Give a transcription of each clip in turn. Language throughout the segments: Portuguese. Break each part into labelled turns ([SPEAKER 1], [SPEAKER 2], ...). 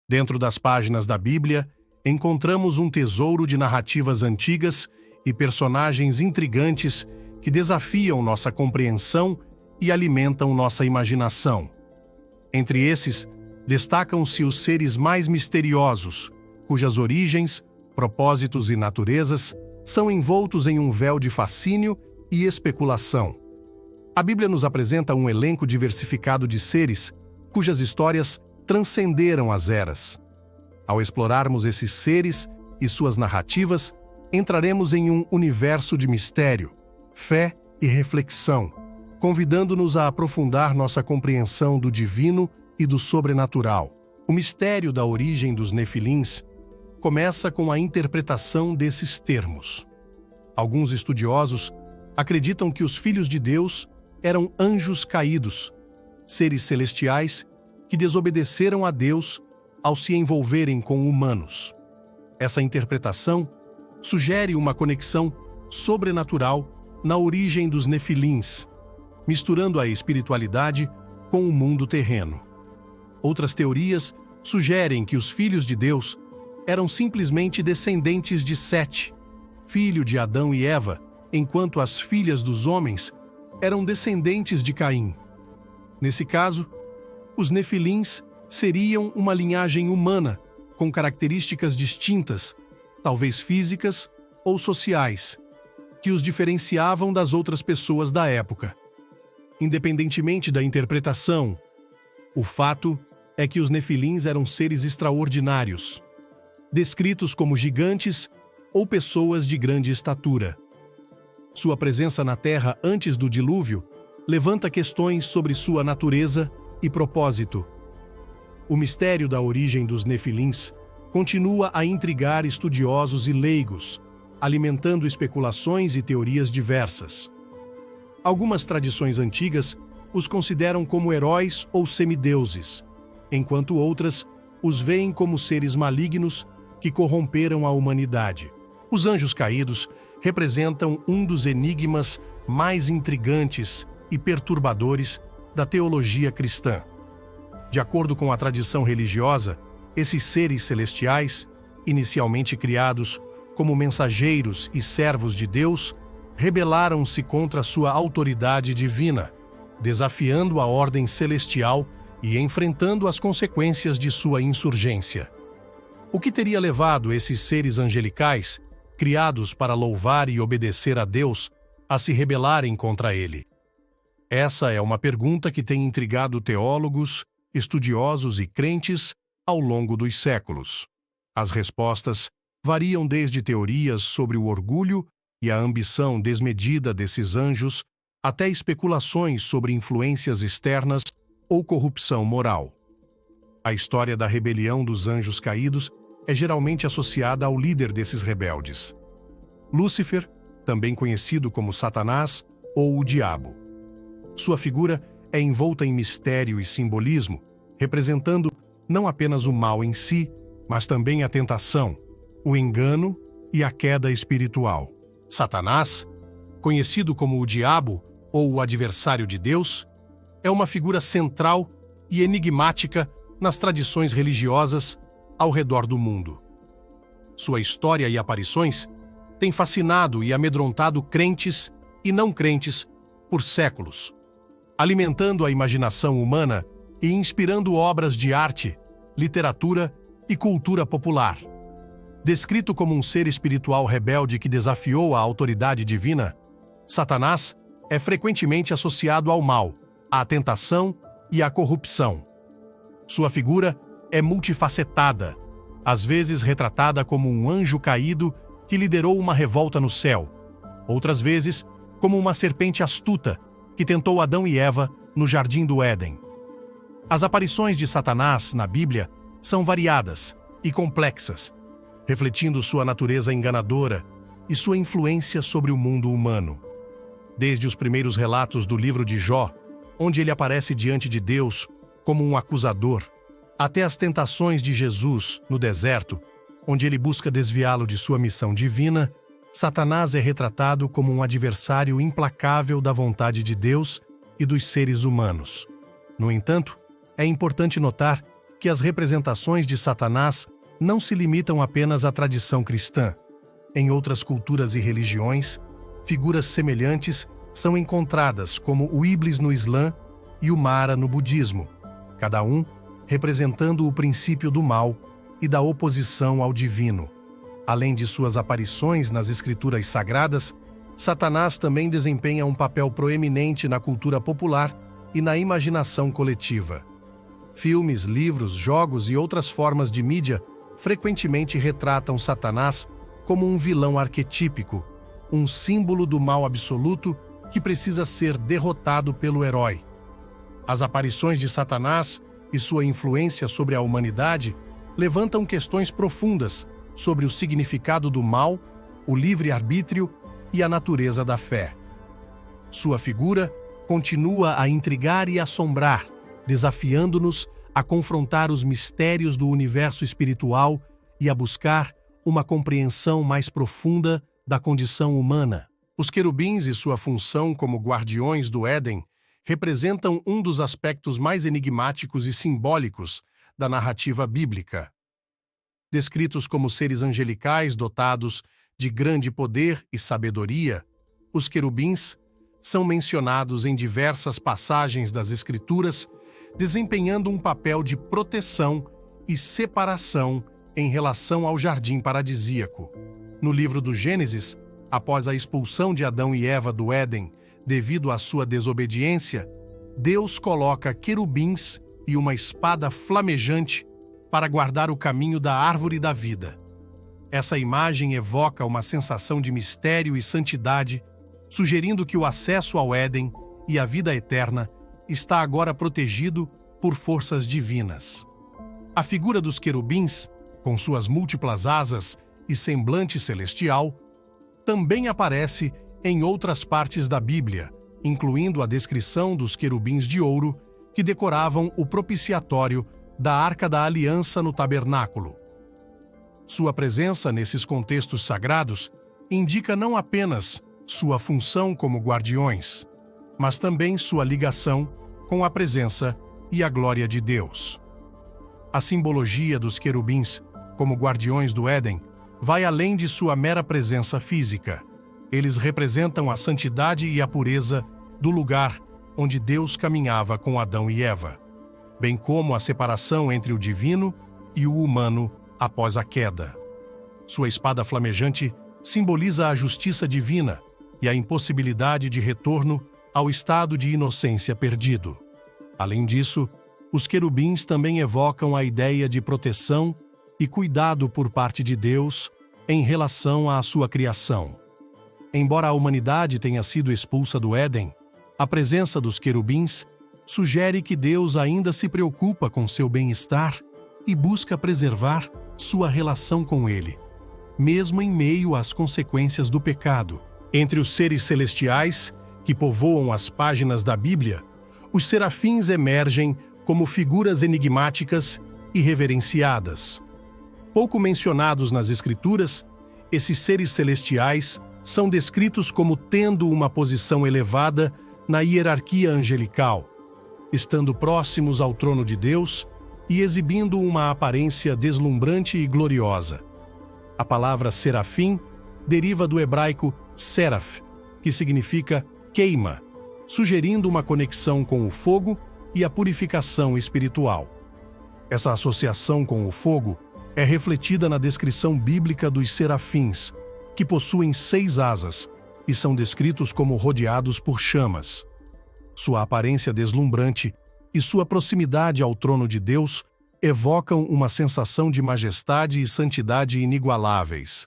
[SPEAKER 1] Dentro das páginas da Bíblia, encontramos um tesouro de narrativas antigas e personagens intrigantes que desafiam nossa compreensão e alimentam nossa imaginação. Entre esses, destacam-se os seres mais misteriosos, cujas origens, propósitos e naturezas são envoltos em um véu de fascínio e especulação. A Bíblia nos apresenta um elenco diversificado de seres cujas histórias transcenderam as eras. Ao explorarmos esses seres e suas narrativas, entraremos em um universo de mistério, fé e reflexão, convidando-nos a aprofundar nossa compreensão do divino e do sobrenatural. O mistério da origem dos Nefilins começa com a interpretação desses termos. Alguns estudiosos acreditam que os filhos de Deus eram anjos caídos, seres celestiais que desobedeceram a Deus ao se envolverem com humanos. Essa interpretação sugere uma conexão sobrenatural na origem dos Nefilins, misturando a espiritualidade com o mundo terreno. Outras teorias sugerem que os filhos de Deus eram simplesmente descendentes de Sete, filho de Adão e Eva, enquanto as filhas dos homens eram descendentes de Caim. Nesse caso, os Nefilins seriam uma linhagem humana com características distintas, talvez físicas ou sociais, que os diferenciavam das outras pessoas da época. Independentemente da interpretação, o fato é que os Nefilins eram seres extraordinários, descritos como gigantes ou pessoas de grande estatura. Sua presença na Terra antes do dilúvio levanta questões sobre sua natureza e propósito. O mistério da origem dos Nefilins continua a intrigar estudiosos e leigos, alimentando especulações e teorias diversas. Algumas tradições antigas os consideram como heróis ou semideuses, enquanto outras os veem como seres malignos que corromperam a humanidade. Os anjos caídos representam um dos enigmas mais intrigantes e perturbadores da teologia cristã. De acordo com a tradição religiosa, esses seres celestiais, inicialmente criados como mensageiros e servos de Deus, rebelaram-se contra sua autoridade divina, desafiando a ordem celestial e enfrentando as consequências de sua insurgência. O que teria levado esses seres angelicais, criados para louvar e obedecer a Deus, a se rebelarem contra ele? Essa é uma pergunta que tem intrigado teólogos, estudiosos e crentes ao longo dos séculos. As respostas variam desde teorias sobre o orgulho e a ambição desmedida desses anjos até especulações sobre influências externas ou corrupção moral. A história da rebelião dos anjos caídos é geralmente associada ao líder desses rebeldes, Lúcifer, também conhecido como Satanás ou o Diabo. Sua figura é envolta em mistério e simbolismo, representando não apenas o mal em si, mas também a tentação, o engano e a queda espiritual. Satanás, conhecido como o Diabo ou o adversário de Deus, é uma figura central e enigmática nas tradições religiosas ao redor do mundo. Sua história e aparições têm fascinado e amedrontado crentes e não crentes por séculos, alimentando a imaginação humana e inspirando obras de arte, literatura e cultura popular. Descrito como um ser espiritual rebelde que desafiou a autoridade divina, Satanás é frequentemente associado ao mal, à tentação e à corrupção. Sua figura é multifacetada, às vezes retratada como um anjo caído que liderou uma revolta no céu, outras vezes como uma serpente astuta que tentou Adão e Eva no Jardim do Éden. As aparições de Satanás na Bíblia são variadas e complexas, refletindo sua natureza enganadora e sua influência sobre o mundo humano. Desde os primeiros relatos do livro de Jó, onde ele aparece diante de Deus como um acusador, até as tentações de Jesus no deserto, onde ele busca desviá-lo de sua missão divina, Satanás é retratado como um adversário implacável da vontade de Deus e dos seres humanos. No entanto, é importante notar que que as representações de Satanás não se limitam apenas à tradição cristã. Em outras culturas e religiões, figuras semelhantes são encontradas, como o Iblis no Islã e o Mara no budismo, cada um representando o princípio do mal e da oposição ao divino. Além de suas aparições nas escrituras sagradas, Satanás também desempenha um papel proeminente na cultura popular e na imaginação coletiva. Filmes, livros, jogos e outras formas de mídia frequentemente retratam Satanás como um vilão arquetípico, um símbolo do mal absoluto que precisa ser derrotado pelo herói. As aparições de Satanás e sua influência sobre a humanidade levantam questões profundas sobre o significado do mal, o livre-arbítrio e a natureza da fé. Sua figura continua a intrigar e assombrar, desafiando-nos a confrontar os mistérios do universo espiritual e a buscar uma compreensão mais profunda da condição humana. Os querubins e sua função como guardiões do Éden representam um dos aspectos mais enigmáticos e simbólicos da narrativa bíblica. Descritos como seres angelicais dotados de grande poder e sabedoria, os querubins são mencionados em diversas passagens das Escrituras, desempenhando um papel de proteção e separação em relação ao jardim paradisíaco. No livro do Gênesis, após a expulsão de Adão e Eva do Éden devido à sua desobediência, Deus coloca querubins e uma espada flamejante para guardar o caminho da árvore da vida. Essa imagem evoca uma sensação de mistério e santidade, sugerindo que o acesso ao Éden e à vida eterna está agora protegido por forças divinas. A figura dos querubins, com suas múltiplas asas e semblante celestial, também aparece em outras partes da Bíblia, incluindo a descrição dos querubins de ouro que decoravam o propiciatório da Arca da Aliança no tabernáculo. Sua presença nesses contextos sagrados indica não apenas sua função como guardiões, mas também sua ligação com a presença e a glória de Deus. A simbologia dos querubins como guardiões do Éden vai além de sua mera presença física. Eles representam a santidade e a pureza do lugar onde Deus caminhava com Adão e Eva, bem como a separação entre o divino e o humano após a queda. Sua espada flamejante simboliza a justiça divina e a impossibilidade de retorno ao estado de inocência perdido. Além disso, os querubins também evocam a ideia de proteção e cuidado por parte de Deus em relação à sua criação. Embora a humanidade tenha sido expulsa do Éden, a presença dos querubins sugere que Deus ainda se preocupa com seu bem-estar e busca preservar sua relação com ele, mesmo em meio às consequências do pecado. Entre os seres celestiais que povoam as páginas da Bíblia, os serafins emergem como figuras enigmáticas e reverenciadas. Pouco mencionados nas Escrituras, esses seres celestiais são descritos como tendo uma posição elevada na hierarquia angelical, estando próximos ao trono de Deus e exibindo uma aparência deslumbrante e gloriosa. A palavra serafim deriva do hebraico seraf, que significa queima, sugerindo uma conexão com o fogo e a purificação espiritual. Essa associação com o fogo é refletida na descrição bíblica dos serafins, que possuem 6 asas e são descritos como rodeados por chamas. Sua aparência deslumbrante e sua proximidade ao trono de Deus evocam uma sensação de majestade e santidade inigualáveis.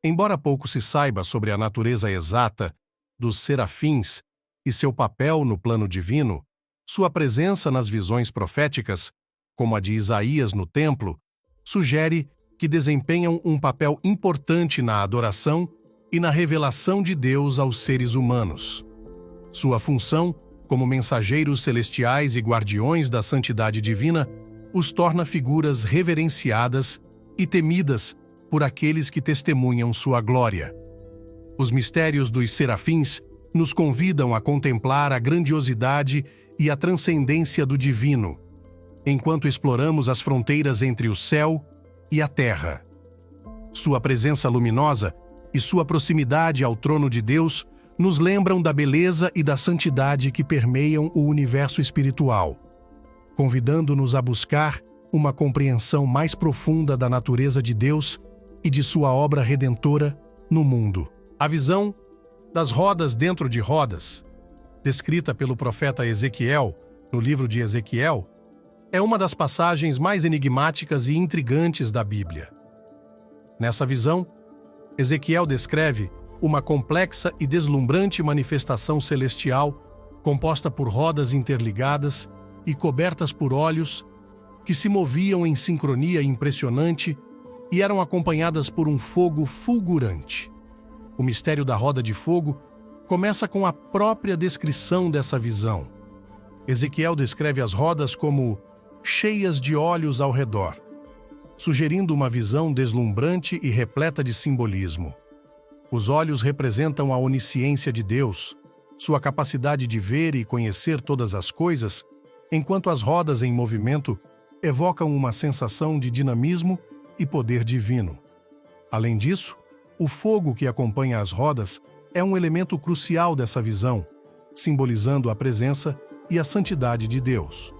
[SPEAKER 1] Embora pouco se saiba sobre a natureza exata dos serafins e seu papel no plano divino, sua presença nas visões proféticas, como a de Isaías no templo, sugere que desempenham um papel importante na adoração e na revelação de Deus aos seres humanos. Sua função, como mensageiros celestiais e guardiões da santidade divina, os torna figuras reverenciadas e temidas por aqueles que testemunham sua glória. Os mistérios dos serafins nos convidam a contemplar a grandiosidade e a transcendência do divino. enquanto exploramos as fronteiras entre o céu e a terra. Sua presença luminosa e sua proximidade ao trono de Deus nos lembram da beleza e da santidade que permeiam o universo espiritual, convidando-nos a buscar uma compreensão mais profunda da natureza de Deus e de sua obra redentora no mundo. A visão das rodas dentro de rodas, descrita pelo profeta Ezequiel no livro de Ezequiel, é uma das passagens mais enigmáticas e intrigantes da Bíblia. Nessa visão, Ezequiel descreve uma complexa e deslumbrante manifestação celestial composta por rodas interligadas e cobertas por olhos que se moviam em sincronia impressionante e eram acompanhadas por um fogo fulgurante. O mistério da roda de fogo começa com a própria descrição dessa visão. Ezequiel descreve as rodas como cheias de olhos ao redor, sugerindo uma visão deslumbrante e repleta de simbolismo. Os olhos representam a onisciência de Deus, sua capacidade de ver e conhecer todas as coisas, enquanto as rodas em movimento evocam uma sensação de dinamismo e poder divino. Além disso, o fogo que acompanha as rodas é um elemento crucial dessa visão, simbolizando a presença e a santidade de Deus.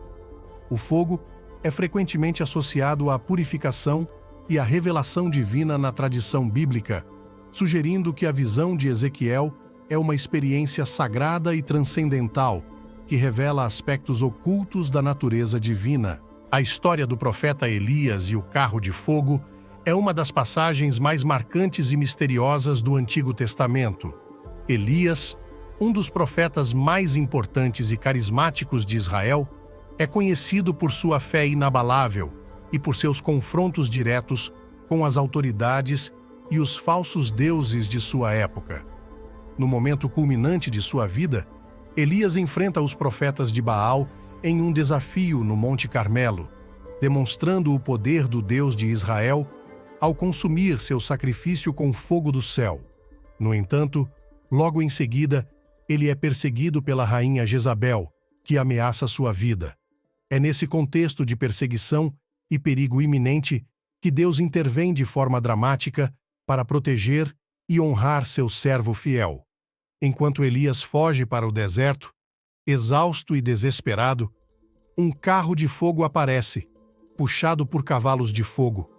[SPEAKER 1] O fogo é frequentemente associado à purificação e à revelação divina na tradição bíblica, sugerindo que a visão de Ezequiel é uma experiência sagrada e transcendental que revela aspectos ocultos da natureza divina. A história do profeta Elias e o carro de fogo é uma das passagens mais marcantes e misteriosas do Antigo Testamento. Elias, um dos profetas mais importantes e carismáticos de Israel, é conhecido por sua fé inabalável e por seus confrontos diretos com as autoridades e os falsos deuses de sua época. No momento culminante de sua vida, Elias enfrenta os profetas de Baal em um desafio no Monte Carmelo, demonstrando o poder do Deus de Israel ao consumir seu sacrifício com fogo do céu. No entanto, logo em seguida, ele é perseguido pela rainha Jezabel, que ameaça sua vida. É nesse contexto de perseguição e perigo iminente que Deus intervém de forma dramática para proteger e honrar seu servo fiel. Enquanto Elias foge para o deserto, exausto e desesperado, um carro de fogo aparece, puxado por cavalos de fogo,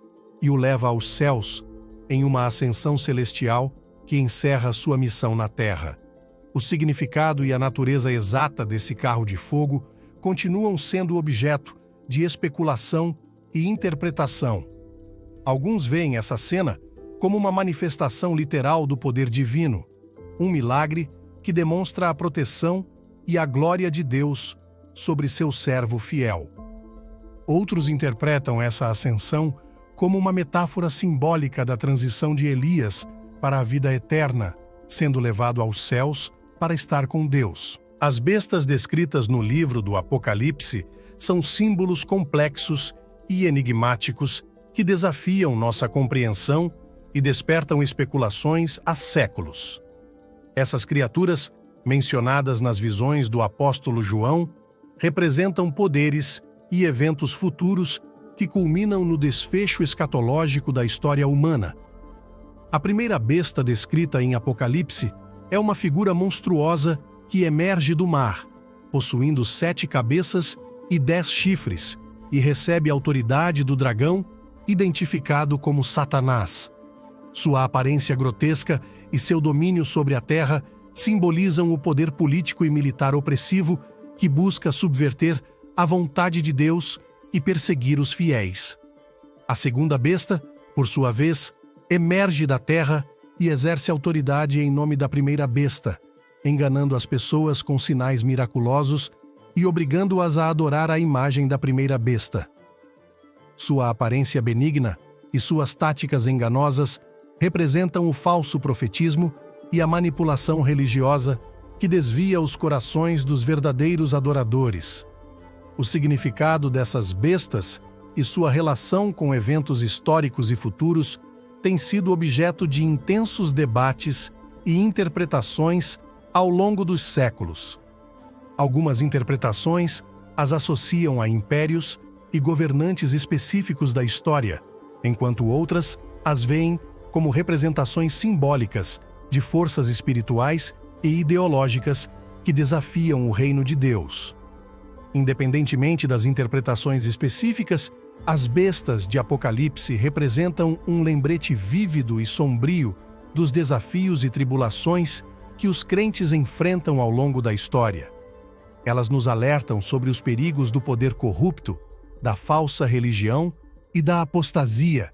[SPEAKER 1] e o leva aos céus em uma ascensão celestial que encerra sua missão na terra. O significado e a natureza exata desse carro de fogo continuam sendo objeto de especulação e interpretação. Alguns veem essa cena como uma manifestação literal do poder divino, um milagre que demonstra a proteção e a glória de Deus sobre seu servo fiel. Outros interpretam essa ascensão como uma metáfora simbólica da transição de Elias para a vida eterna, sendo levado aos céus para estar com Deus. As bestas descritas no livro do Apocalipse são símbolos complexos e enigmáticos que desafiam nossa compreensão e despertam especulações há séculos. Essas criaturas, mencionadas nas visões do apóstolo João, representam poderes e eventos futuros que culminam no desfecho escatológico da história humana. A primeira besta descrita em Apocalipse é uma figura monstruosa que emerge do mar, possuindo 7 cabeças e 10 chifres, e recebe a autoridade do dragão, identificado como Satanás. Sua aparência grotesca e seu domínio sobre a terra simbolizam o poder político e militar opressivo que busca subverter a vontade de Deus e perseguir os fiéis. A segunda besta, por sua vez, emerge da terra e exerce autoridade em nome da primeira besta, enganando as pessoas com sinais miraculosos e obrigando-as a adorar a imagem da primeira besta. Sua aparência benigna e suas táticas enganosas representam o falso profetismo e a manipulação religiosa que desvia os corações dos verdadeiros adoradores. O significado dessas bestas e sua relação com eventos históricos e futuros tem sido objeto de intensos debates e interpretações ao longo dos séculos. Algumas interpretações as associam a impérios e governantes específicos da história, enquanto outras as veem como representações simbólicas de forças espirituais e ideológicas que desafiam o reino de Deus. Independentemente das interpretações específicas, as bestas de Apocalipse representam um lembrete vívido e sombrio dos desafios e tribulações que os crentes enfrentam ao longo da história. Elas nos alertam sobre os perigos do poder corrupto, da falsa religião e da apostasia,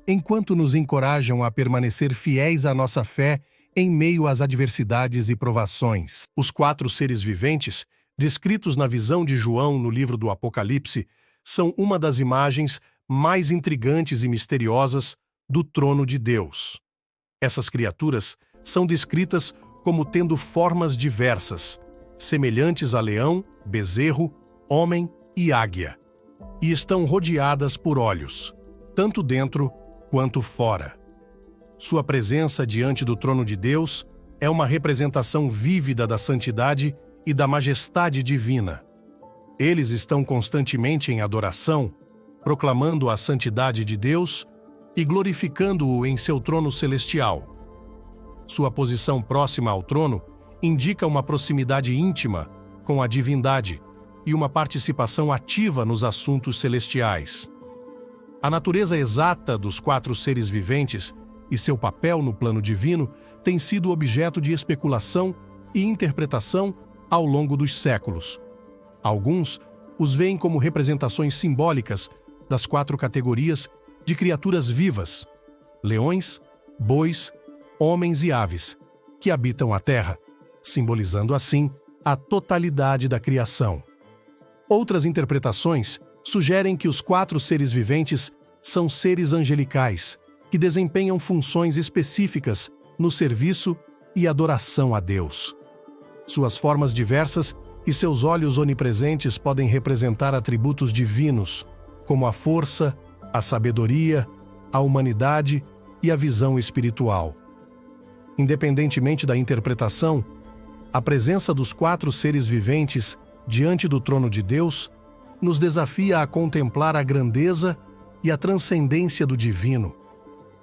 [SPEAKER 1] enquanto nos encorajam a permanecer fiéis à nossa fé em meio às adversidades e provações. Os 4 seres viventes, descritos na visão de João no livro do Apocalipse, são uma das imagens mais intrigantes e misteriosas do trono de Deus. Essas criaturas são descritas como tendo formas diversas, semelhantes a leão, bezerro, homem e águia, e estão rodeadas por olhos, tanto dentro quanto fora. Sua presença diante do trono de Deus é uma representação vívida da santidade e da majestade divina. Eles estão constantemente em adoração, proclamando a santidade de Deus e glorificando-o em seu trono celestial. Sua posição próxima ao trono indica uma proximidade íntima com a divindade e uma participação ativa nos assuntos celestiais. A natureza exata dos 4 seres viventes e seu papel no plano divino tem sido objeto de especulação e interpretação ao longo dos séculos. Alguns os veem como representações simbólicas das 4 categorias de criaturas vivas: leões, bois, homens e aves, que habitam a terra, simbolizando assim a totalidade da criação. Outras interpretações sugerem que os 4 seres viventes são seres angelicais, que desempenham funções específicas no serviço e adoração a Deus. Suas formas diversas e seus olhos onipresentes podem representar atributos divinos, como a força, a sabedoria, a humanidade e a visão espiritual. Independentemente da interpretação, a presença dos 4 seres viventes diante do trono de Deus nos desafia a contemplar a grandeza e a transcendência do divino.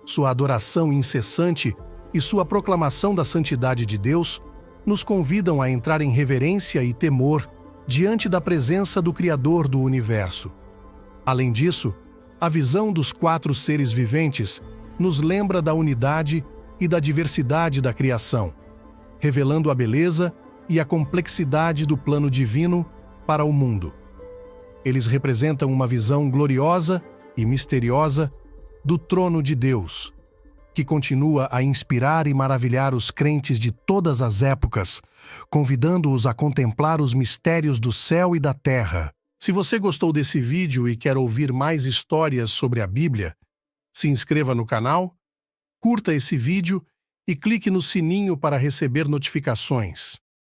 [SPEAKER 1] Sua adoração incessante e sua proclamação da santidade de Deus nos convidam a entrar em reverência e temor diante da presença do Criador do universo. Além disso, a visão dos 4 seres viventes nos lembra da unidade e da diversidade da criação, revelando a beleza e a complexidade do plano divino para o mundo. Eles representam uma visão gloriosa e misteriosa do trono de Deus, que continua a inspirar e maravilhar os crentes de todas as épocas, convidando-os a contemplar os mistérios do céu e da terra. Se você gostou desse vídeo e quer ouvir mais histórias sobre a Bíblia, se inscreva no canal, curta esse vídeo e clique no sininho para receber notificações.